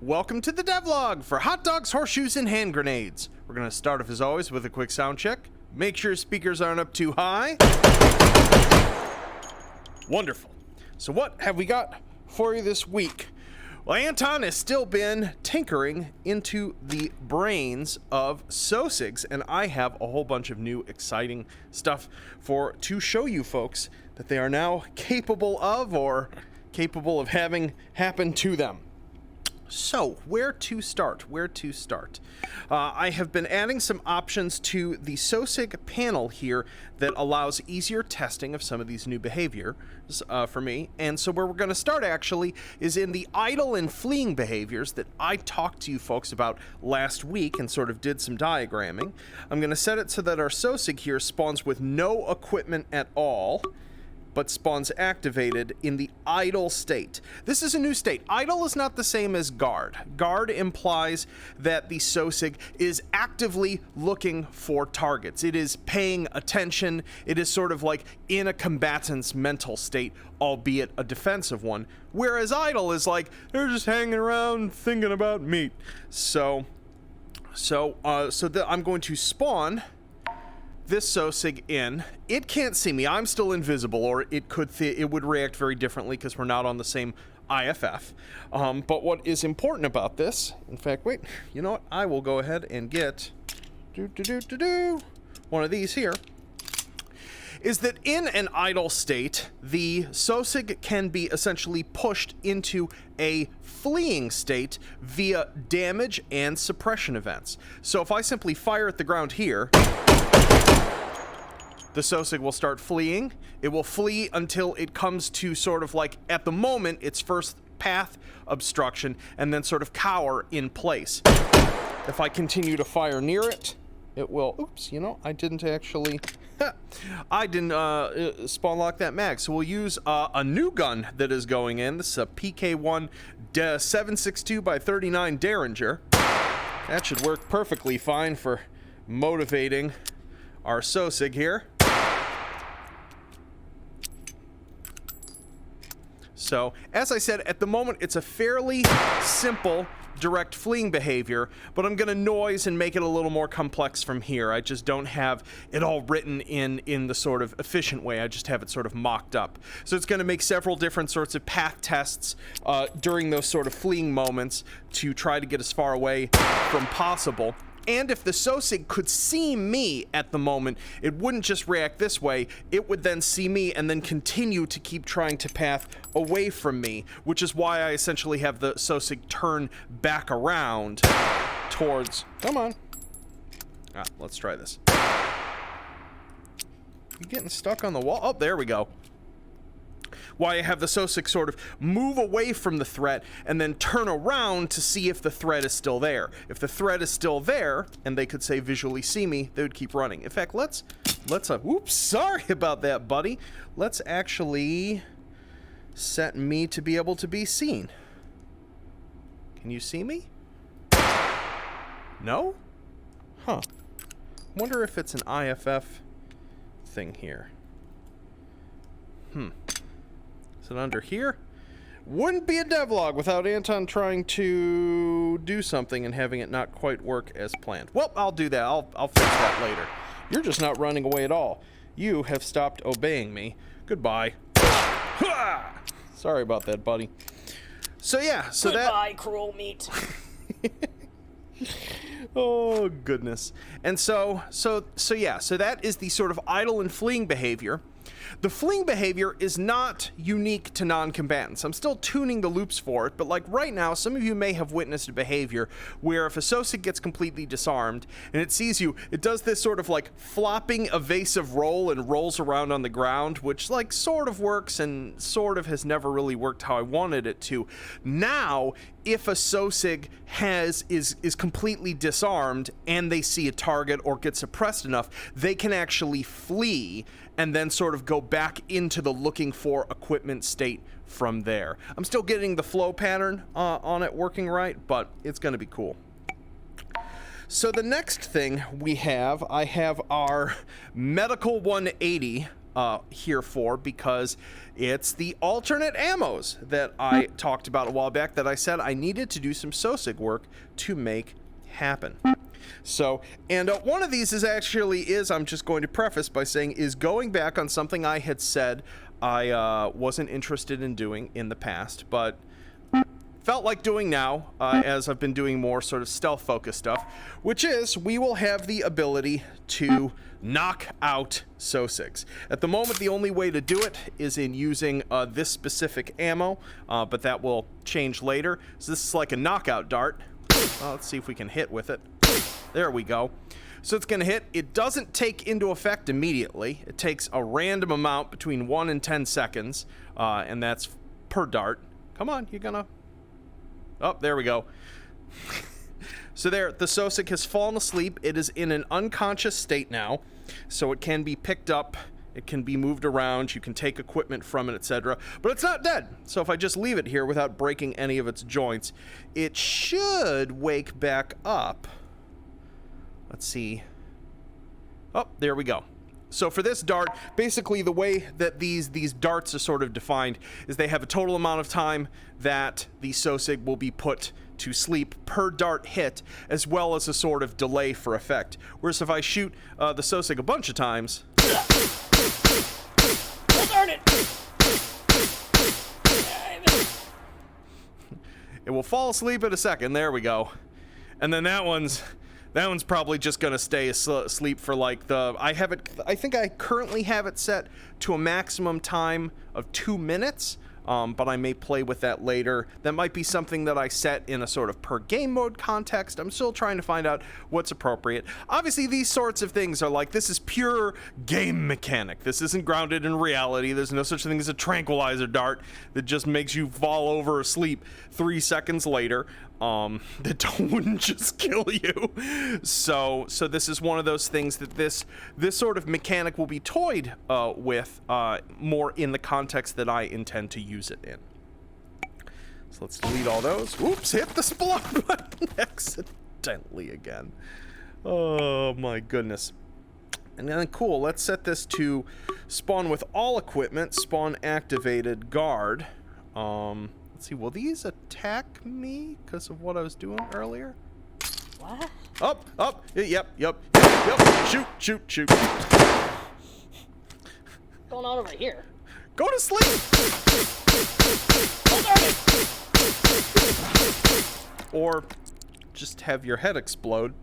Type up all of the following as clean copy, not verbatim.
Welcome to the Devlog for hot dogs, horseshoes, and hand grenades. We're going to start off as always with a quick sound check. Make sure speakers aren't up too high. Wonderful. So what have we got for you this week? Well, Anton has still been tinkering into the brains of Sosigs, and I have a whole bunch of new exciting stuff to show you folks that they are now capable of or capable of having happen to them. So, where to start? I have been adding some options to the Sosig panel here that allows easier testing of some of these new behaviors for me. And so where we're going to start actually is in the idle and fleeing behaviors that I talked to you folks about last week and sort of did some diagramming. I'm going to set it so that our Sosig here spawns with no equipment at all, but spawns activated in the idle state. This is a new state. Idle is not the same as guard. Guard implies that the Sosig is actively looking for targets. It is paying attention. It is sort of like in a combatant's mental state, albeit a defensive one. Whereas idle is like, they're just hanging around thinking about meat. So I'm going to spawn this Sosig in. It can't see me. I'm still invisible, or it would react very differently because we're not on the same IFF. But what is important about this, in fact, wait, you know what? I will go ahead and get one of these here, is that in an idle state, the Sosig can be essentially pushed into a fleeing state via damage and suppression events. So if I simply fire at the ground here, the Sosig will start fleeing. It will flee until it comes to sort of like, at the moment, its first path obstruction, and then sort of cower in place. If I continue to fire near it, it will, oops, you know, I didn't actually, I didn't spawn lock that mag. So we'll use a new gun that is going in. This is a PK1 7.62 by 39 Derringer. That should work perfectly fine for motivating our Sosig here. So, as I said, at the moment, it's a fairly simple direct fleeing behavior, but I'm going to noise and make it a little more complex from here. I just don't have it all written in the sort of efficient way. I just have it sort of mocked up. So it's going to make several different sorts of path tests during those sort of fleeing moments to try to get as far away from possible. And if the Sosig could see me at the moment, it wouldn't just react this way, it would then see me and then continue to keep trying to path away from me, which is why I essentially have the Sosig turn back around towards, come on. Let's try this. You getting stuck on the wall? Oh, there we go. Why I have the Sosig sort of move away from the threat and then turn around to see if the threat is still there. If the threat is still there, and they could say visually see me, they would keep running. In fact, let's whoops, sorry about that, buddy. Let's actually set me to be able to be seen. Can you see me? No? Huh. Wonder if it's an IFF thing here. Is it under here? Wouldn't be a devlog without Anton trying to do something and having it not quite work as planned. Well, I'll do that. I'll fix that later. You're just not running away at all. You have stopped obeying me. Goodbye. Sorry about that, buddy. So yeah, so Goodbye, cruel meat. Oh goodness. And so that is the sort of idle and fleeing behavior. The fleeing behavior is not unique to non-combatants. I'm still tuning the loops for it, but like right now, some of you may have witnessed a behavior where if a Sosig gets completely disarmed and it sees you, it does this sort of like flopping evasive roll and rolls around on the ground, which like sort of works and sort of has never really worked how I wanted it to. Now, if a Sosig is completely disarmed and they see a target or get suppressed enough, they can actually flee and then sort of go back into the looking for equipment state from there. I'm still getting the flow pattern on it working right, but it's going to be cool. So the next thing I have our Medical 180 here for, because it's the alternate ammos that I talked about a while back that I said I needed to do some Sosig work to make happen. So, and one of these is I'm just going to preface by saying, is going back on something I had said I wasn't interested in doing in the past, but felt like doing now, as I've been doing more sort of stealth-focused stuff, which is we will have the ability to knock out Sosigs. At the moment, the only way to do it is in using this specific ammo, but that will change later. So this is like a knockout dart. Well, let's see if we can hit with it. There we go. So it's going to hit. It doesn't take into effect immediately. It takes a random amount between 1 and 10 seconds, and that's per dart. Come on, you're gonna... Oh, there we go. So there, the Sosig has fallen asleep. It is in an unconscious state now, so it can be picked up, it can be moved around, you can take equipment from it, etc. But it's not dead, so if I just leave it here without breaking any of its joints, it should wake back up. Let's see. Oh, there we go. So for this dart, basically the way that these darts are sort of defined is they have a total amount of time that the Sosig will be put to sleep per dart hit, as well as a sort of delay for effect. Whereas if I shoot the Sosig a bunch of times... Oh, darn it! It will fall asleep in a second. There we go. And then that one's probably just gonna stay asleep for like the... I think I currently have it set to a maximum time of 2 minutes, but I may play with that later. That might be something that I set in a sort of per game mode context. I'm still trying to find out what's appropriate. Obviously, these sorts of things are like, this is pure game mechanic. This isn't grounded in reality. There's no such thing as a tranquilizer dart that just makes you fall over asleep 3 seconds later. That wouldn't just kill you. So this is one of those things that this sort of mechanic will be toyed with more in the context that I intend to use it in. So let's delete all those. Oops, hit the spawn button accidentally again. Oh my goodness. And then cool, let's set this to spawn with all equipment, spawn activated guard. Let's see, will these attack me because of what I was doing earlier? What? Up, yep. Shoot. What's going on over here? Go to sleep! Oh, darn it! Or just have your head explode.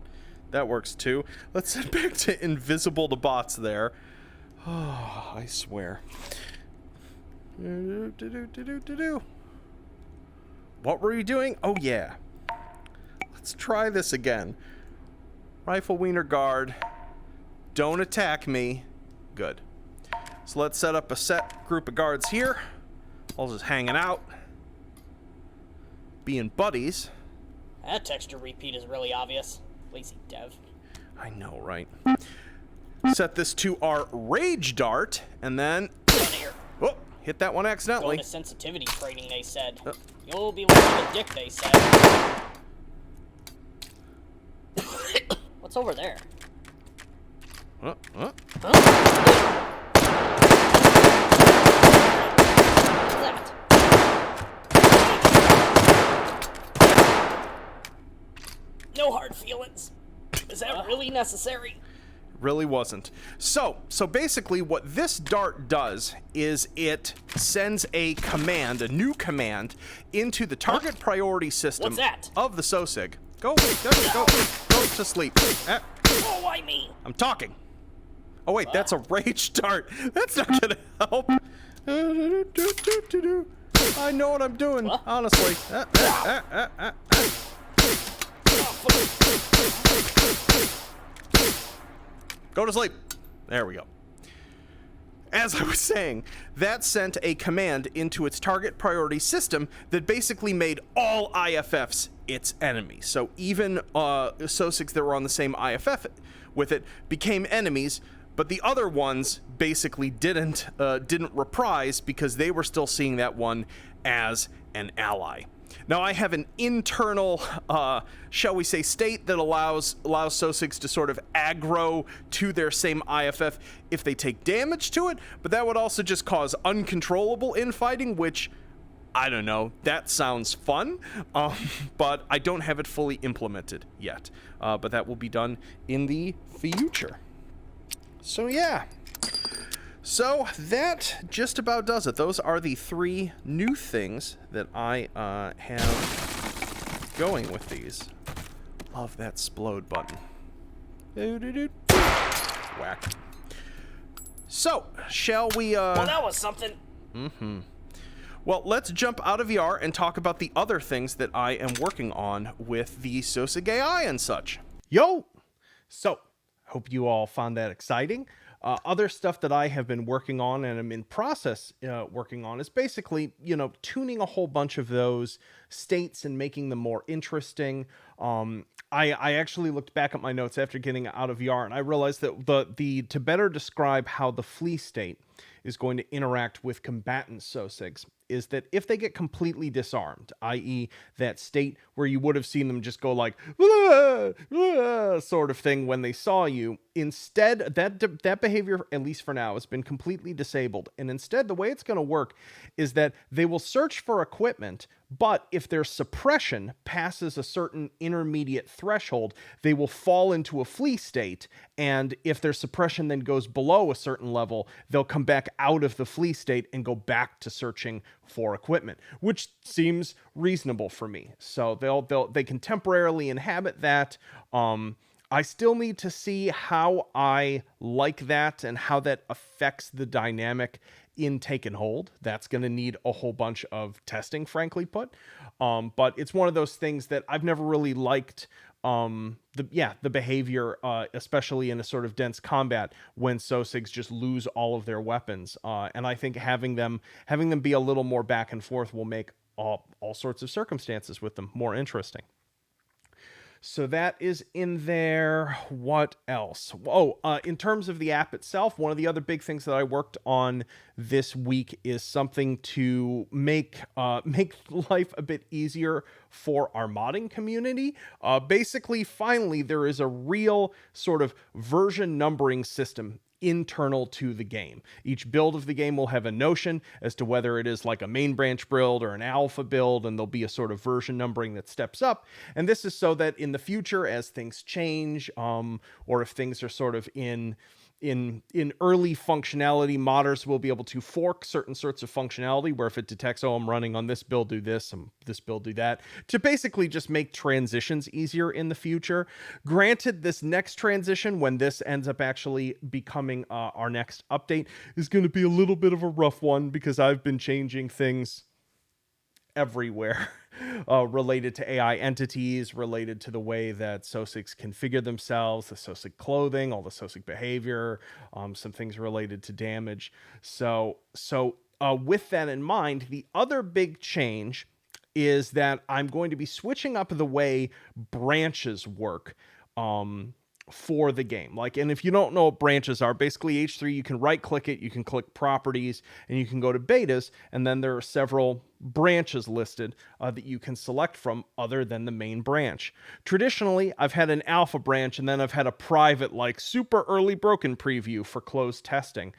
That works too. Let's head back to invisible to bots there. Oh, I swear. What were you doing? Oh yeah. Let's try this again. Rifle wiener guard. Don't attack me. Good. So let's set up a set group of guards here. All just hanging out. Being buddies. That texture repeat is really obvious. Lazy dev. I know, right? Set this to our rage dart, and then... Oh, hit that one accidentally. Going to sensitivity training, they said. You'll be like a dick, they said. What's over there? Huh? What's that? No hard feelings. Is that really necessary? Really wasn't. So basically what this dart does is it sends a command, a new command, into the target priority system of the Sosig. Go to sleep. Oh, why me? I'm talking. Oh wait, that's a rage dart. That's not gonna help. I know what I'm doing, honestly. Go to sleep. There we go. As I was saying, that sent a command into its target priority system that basically made all IFFs its enemies. So even Sosigs that were on the same IFF with it became enemies, but the other ones basically didn't reprise because they were still seeing that one as an ally. Now I have an internal, shall we say, state that allows Sosigs to sort of aggro to their same IFF if they take damage to it, but that would also just cause uncontrollable infighting, which, I don't know, that sounds fun, but I don't have it fully implemented yet, but that will be done in the future. So yeah. So that just about does it. Those are the 3 new things that I have going with these. Love that explode button. Whack. So, shall we Well, that was something. Well, let's jump out of VR and talk about the other things that I am working on with the Sosig AI and such. Yo! So, hope you all found that exciting. Other stuff that I have been working on and I'm in process working on is basically, tuning a whole bunch of those states and making them more interesting. I actually looked back at my notes after getting out of VR and I realized that to better describe how the flee state is going to interact with combatant Sosigs is that if they get completely disarmed, i.e. that state where you would have seen them just go like, "Ah, ah," sort of thing when they saw you, instead, that behavior, at least for now, has been completely disabled. And instead, the way it's going to work is that they will search for equipment, but if their suppression passes a certain intermediate threshold, they will fall into a flee state. And if their suppression then goes below a certain level, they'll come back out of the flee state and go back to searching for equipment, which seems reasonable for me. So they can temporarily inhabit that. I still need to see how I like that and how that affects the dynamic in Take and Hold. That's going to need a whole bunch of testing, frankly put. But it's one of those things that I've never really liked. The behavior, especially in a sort of dense combat when Sosigs just lose all of their weapons. And I think having them be a little more back and forth will make all sorts of circumstances with them more interesting. So that is in there. What else? In terms of the app itself, one of the other big things that I worked on this week is something to make life a bit easier for our modding community. Basically, finally, there is a real sort of version numbering system internal to the game. Each build of the game will have a notion as to whether it is like a main branch build or an alpha build, and there'll be a sort of version numbering that steps up. And this is so that in the future, as things change, or if things are sort of in early functionality, modders will be able to fork certain sorts of functionality where if it detects, I'm running on this build, do this, and this build, do that, to basically just make transitions easier in the future. Granted, this next transition, when this ends up actually becoming our next update, is going to be a little bit of a rough one because I've been changing things everywhere related to AI entities, related to the way that Sosigs configure themselves, the Sosig clothing, all the Sosig behavior, some things related to damage. So with that in mind, the other big change is that I'm going to be switching up the way branches work for the game. And if you don't know what branches are, basically H3, you can right click it, you can click properties, and you can go to betas, and then there are several branches listed that you can select from other than the main branch. Traditionally, I've had an alpha branch, and then I've had a private, super early broken preview for closed testing.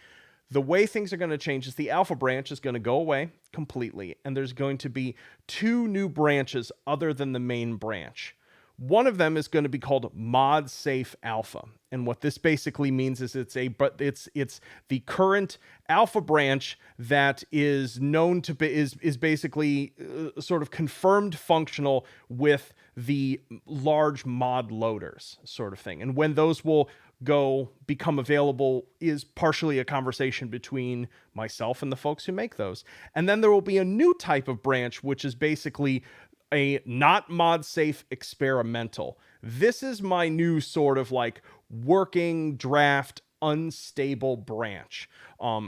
The way things are going to change is the alpha branch is going to go away completely, and there's going to be 2 new branches other than the main branch. One of them is going to be called Mod Safe Alpha. And what this basically means is it's the current alpha branch that is known to be is basically sort of confirmed functional with the large mod loaders sort of thing. And when those will become available is partially a conversation between myself and the folks who make those. And then there will be a new type of branch, which is basically a not mod safe experimental. This is my new sort of working draft unstable branch.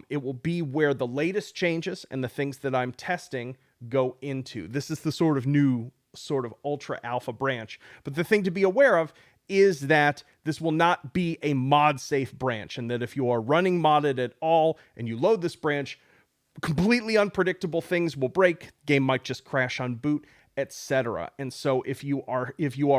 It will be where the latest changes and the things that I'm testing go into. This is the sort of new sort of ultra alpha branch. But the thing to be aware of is that this will not be a mod safe branch, and that if you are running modded at all and you load this branch, completely unpredictable things will break. Game might just crash on boot, etc. And so if you are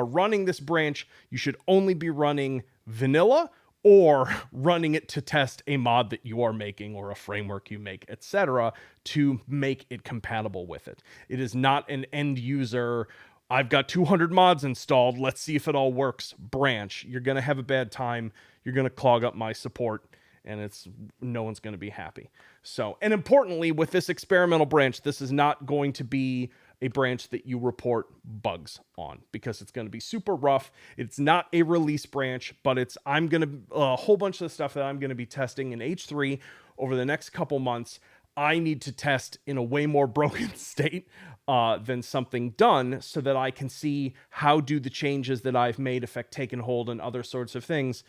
running this branch, you should only be running vanilla or running it to test a mod that you are making or a framework you make, etc., to make it compatible with it. It is not an end user, I've got 200 mods installed, let's see if it all works branch. You're going to have a bad time. You're going to clog up my support, and no one's going to be happy. So, and importantly, with this experimental branch, this is not going to be a branch that you report bugs on, because it's going to be super rough. It's not a release branch, but a whole bunch of stuff that I'm going to be testing in H3 over the next couple months. I need to test in a way more broken state than something done, so that I can see how do the changes that I've made affect taken hold and other sorts of things,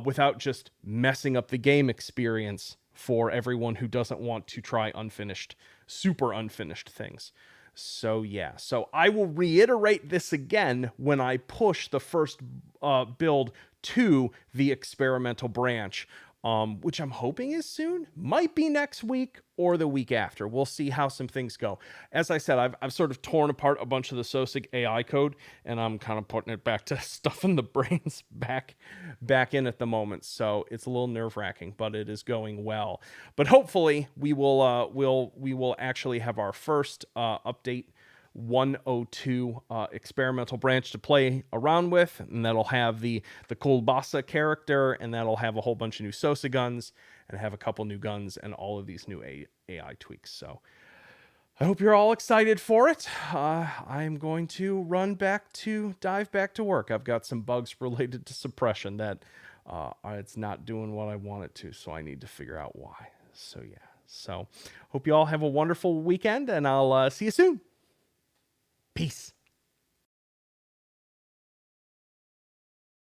without just messing up the game experience for everyone who doesn't want to try super unfinished things. So yeah, so I will reiterate this again when I push the first build to the experimental branch, which I'm hoping is soon. Might be next week or the week after. We'll see how some things go. As I said, I've sort of torn apart a bunch of the Sosig AI code, and I'm kind of putting it back to stuffing the brains back in at the moment. So it's a little nerve-wracking, but it is going well. But hopefully we will actually have our first update 102 experimental branch to play around with, and that'll have the Kulbasa character, and that'll have a whole bunch of new Sosa guns, and have a couple new guns and all of these new AI tweaks. So I hope you're all excited for it. I'm going to dive back to work. I've got some bugs related to suppression that it's not doing what I want it to, so I need to figure out why. So yeah, so hope you all have a wonderful weekend, and I'll see you soon. Peace.